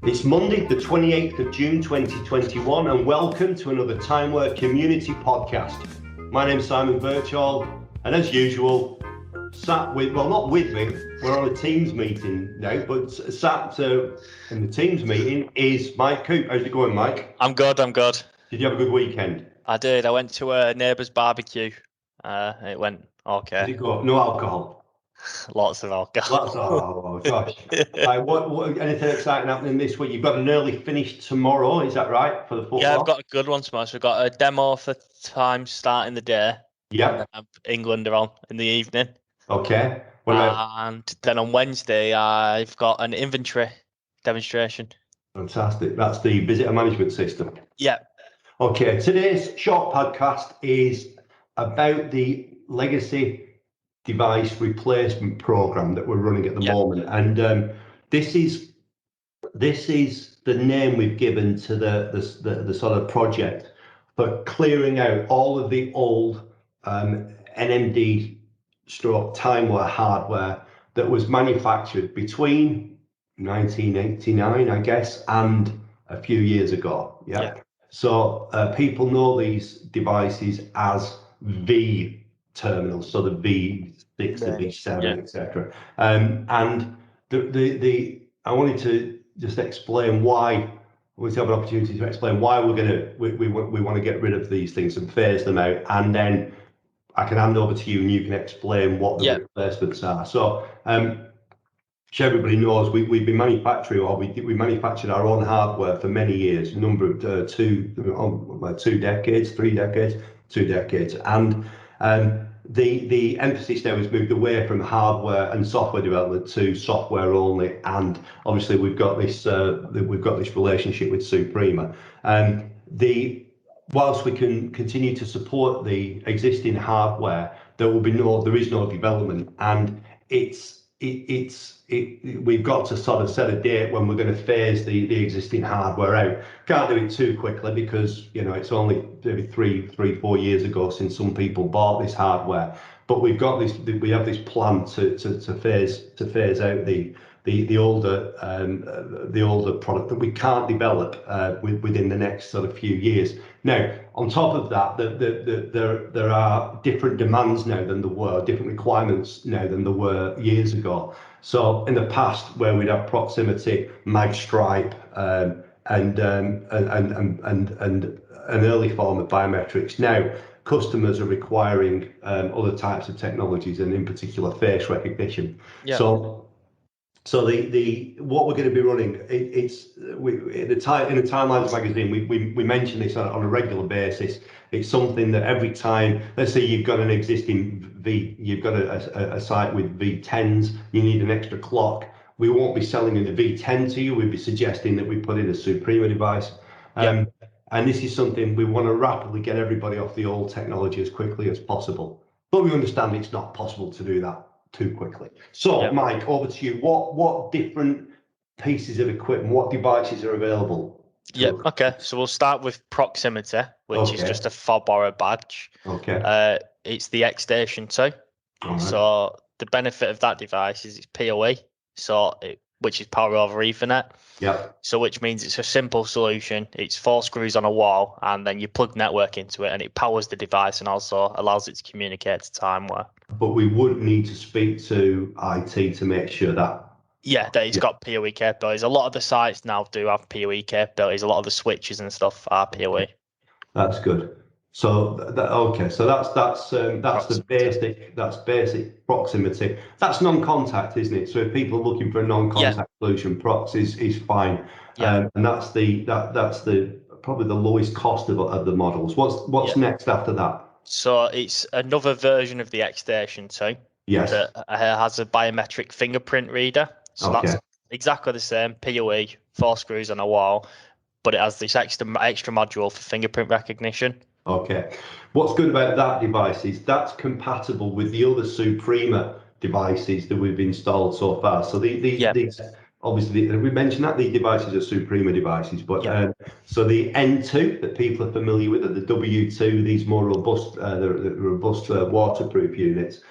It's Monday, the 28th of June 2021, and welcome to another Timeware Community Podcast. My name's Simon Birchall, and as usual, sat with, well, not with me, we're on a Teams meeting now, but sat in the Teams meeting is Mike Coop. How's it going, Mike? I'm good. Did you have a good weekend? I did. I went to a neighbour's barbecue. It went okay. Did it go? No alcohol? Lots of alcohol. Oh gosh. What anything exciting happening this week? You've got an early finish tomorrow, is that right, for the football? Yeah, I've got a good one tomorrow. So we've got a demo for time starting the day. Yeah. England are on in the evening. Okay. And then on Wednesday, I've got an inventory demonstration. Fantastic. That's the visitor management system. Yeah. Okay. Today's short podcast is about the legacy device replacement program that we're running at the moment, and this is the name we've given to the sort of project for clearing out all of the old NMD stroke Timeware hardware that was manufactured between 1989, I guess, and a few years ago. So people know these devices as V terminals, so the V6, the V7, etc. And I wanted to just explain why. We have an opportunity to explain why we want to get rid of these things and phase them out, and then I can hand over to you and you can explain what the replacements are. So, so everybody knows we've been manufacturing, or we manufactured our own hardware for many years, a number of 2 decades, 3 decades, 2 decades, and the emphasis now has moved away from hardware and software development to software only, and obviously we've got this relationship with Suprema. Whilst we can continue to support the existing hardware, there is no development, and we've got to sort of set a date when we're going to phase the existing hardware out. Can't do it too quickly because it's only maybe 3-4 years ago since some people bought this hardware. But we have this plan to phase out the older product that we can't develop within the next sort of few years. Now, on top of that, there are different demands now than there were, different requirements now than there were years ago. So in the past, where we'd have proximity, mag stripe, and an early form of biometrics, now customers are requiring other types of technologies, and in particular face recognition. So the what we're going to be running, in the Timelines magazine, we mention this on a regular basis. It's something that every time, let's say you've got an existing you've got a site with V10s, you need an extra clock. We won't be selling a V10 to you. We'd be suggesting that we put in a Suprema device. And this is something we want to rapidly get everybody off the old technology as quickly as possible. But we understand it's not possible to do that too quickly. So, Mike, over to you. What different pieces of equipment, what devices are available? Okay. So we'll start with proximity, which is just a fob or a badge. Okay. It's the X-Station 2. Right. So the benefit of that device is it's PoE, which is power over Ethernet. Yeah. So which means it's a simple solution. It's 4 screws on a wall, and then you plug network into it, and it powers the device and also allows it to communicate to Timeware. But we would need to speak to IT to make sure that. That it's got PoE capabilities. A lot of the sites now do have PoE capabilities. A lot of the switches and stuff are PoE. That's good. So so that's the basic proximity. That's non-contact, isn't it? So if people are looking for a non-contact solution, Prox is fine. And that's probably the lowest cost of the models. What's next after that? So it's another version of the X-Station 2. Yes. That has a biometric fingerprint reader. So that's exactly the same, PoE, 4 screws on a wall, but it has this extra module for fingerprint recognition. Okay. What's good about that device is that's compatible with the other Suprema devices that we've installed so far. So these obviously, we mentioned that these devices are Suprema devices, but so the N2 that people are familiar with, the W2, these more robust, waterproof units,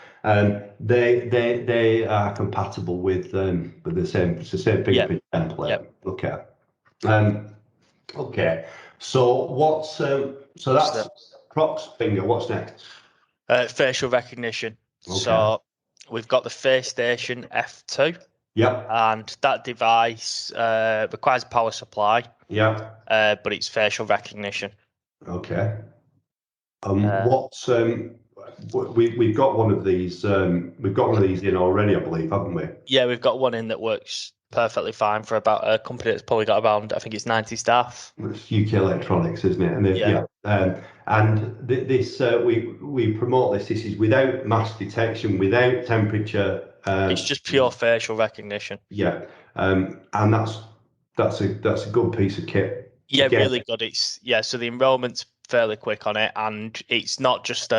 they are compatible with the same fingerprint template. Yep. Okay. Okay. So what's so that's Prox finger. What's next? Facial recognition. Okay. So we've got the Face Station F2. Yep. And that device requires a power supply. Yeah. But it's facial recognition. Okay. We've got one of these. We've got one of these in already, I believe, haven't we? Yeah, we've got one in that works perfectly fine for about a company that's probably got around, I think it's 90 staff. It's UK Electronics, isn't it? And yeah. This we promote this. This is without mask detection, without temperature. It's just pure facial recognition. Yeah, and that's a good piece of kit. Yeah, really good. So the enrollment's fairly quick on it, and it's not just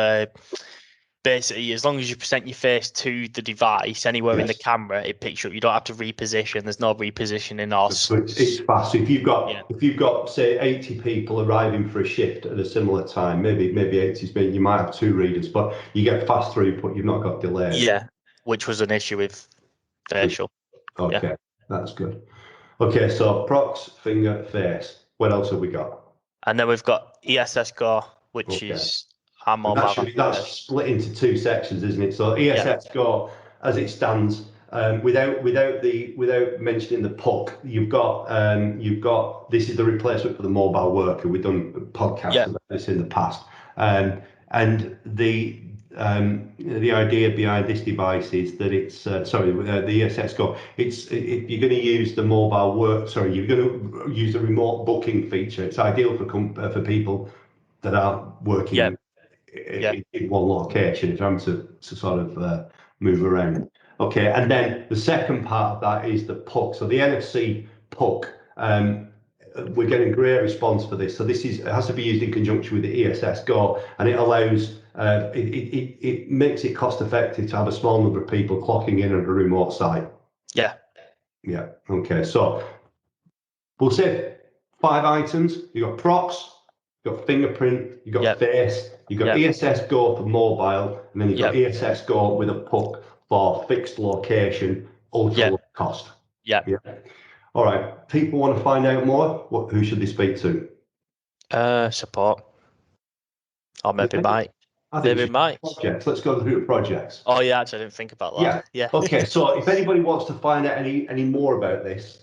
basically, as long as you present your face to the device anywhere in the camera, it picks you up. You don't have to reposition. There's no repositioning or. So it's fast. So if you've got say 80 people arriving for a shift at a similar time, maybe 80s, you might have 2 readers, but you get fast throughput. You've not got delays. Yeah, which was an issue with facial. Okay, that's good. Okay, so Prox, finger, face. What else have we got? And then we've got ESS Go, which is our mobile. That's split into 2 sections, isn't it? So ESS Go, as it stands, without mentioning the puck, you've got this is the replacement for the mobile worker. We've done podcasts about this in the past, and the idea behind this device is that it's the ESS Go. You're going to use the mobile work. Sorry, you're going to use the remote booking feature. It's ideal for people that are working in one location, trying to sort of move around. Okay, and then the second part of that is the puck. So the NFC puck. We're getting great response for this. So it has to be used in conjunction with the ESS Go, and it allows. It makes it cost effective to have a small number of people clocking in at a remote site. Yeah. Okay. So we'll say 5 items. You've got Prox, you've got fingerprint, you've got face, you've got ESS Go for mobile, and then you've got ESS Go with a puck for fixed location, ultra low cost. Yeah. All right. People want to find out more. Who should they speak to? Support. Or maybe Mike. Maybe Mike. Projects. Let's go through the projects. Oh yeah, actually, I didn't think about that. Yeah. Okay. So if anybody wants to find out any more about this,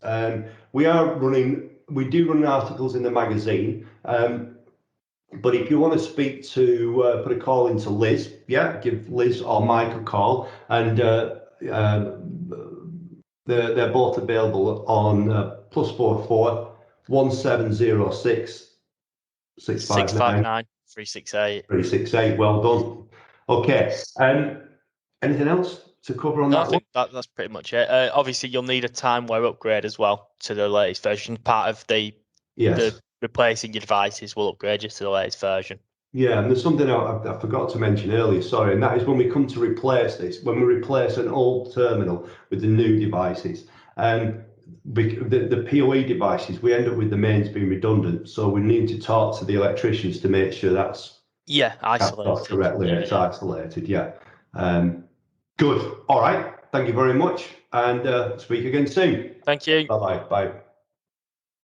we do run articles in the magazine. But if you want to speak to, put a call into Liz, give Liz or Mike a call, and they're both available on +44 1706 659 368. 368. Well done. Okay. Anything else to cover on that? I think that's pretty much it. Obviously, you'll need a timeware upgrade as well to the latest version. Part of the replacing your devices will upgrade you to the latest version. Yeah, and there's something I forgot to mention earlier, sorry, and that is when we come to replace this, when we replace an old terminal with the new devices, the PoE devices, we end up with the mains being redundant, so we need to talk to the electricians to make sure that's isolated correctly. It's isolated. Good. All right. Thank you very much, and speak again soon. Thank you. Bye.